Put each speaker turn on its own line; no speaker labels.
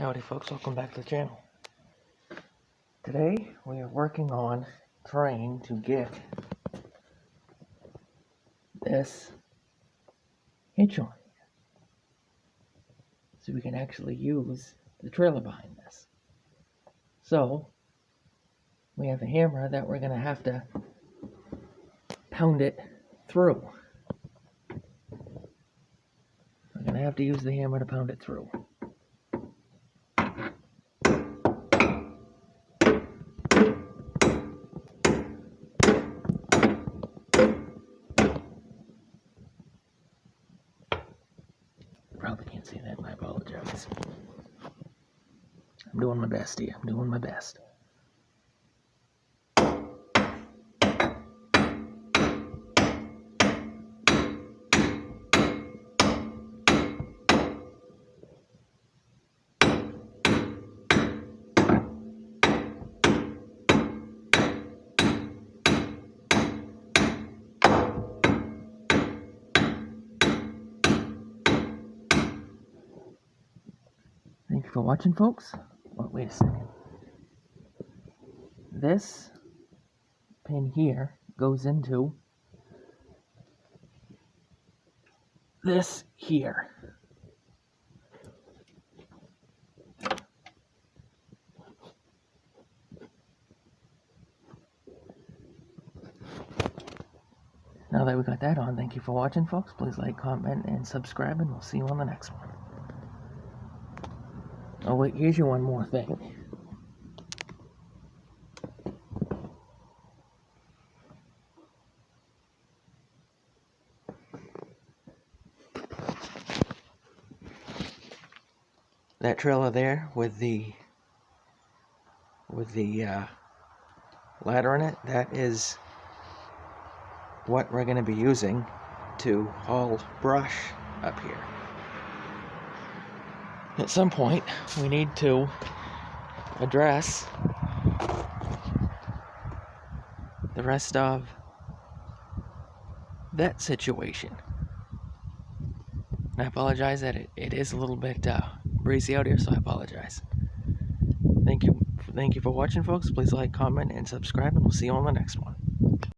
Howdy folks, welcome back to the channel. Today we are working on trying to get this hitch on so we can actually use the trailer behind this. So we have a hammer that we're going to have to pound it through. We're going to have to use the hammer to pound it through. Probably can't see that, and I apologize. I'm doing my best here. I'm doing my best. Thank you for watching, folks. Oh, wait a second. This pin here goes into this here. Now that we got that on, thank you for watching, folks. Please like, comment, and subscribe, and we'll see you on the next one. Oh wait, here's your one more thing. That trailer there with the ladder in it, that is what we're going to be using to haul brush up here. At some point, we need to address the rest of that situation. And I apologize that it is a little bit breezy out here, so I apologize. Thank you for watching, folks. Please like, comment, and subscribe, and we'll see you on the next one.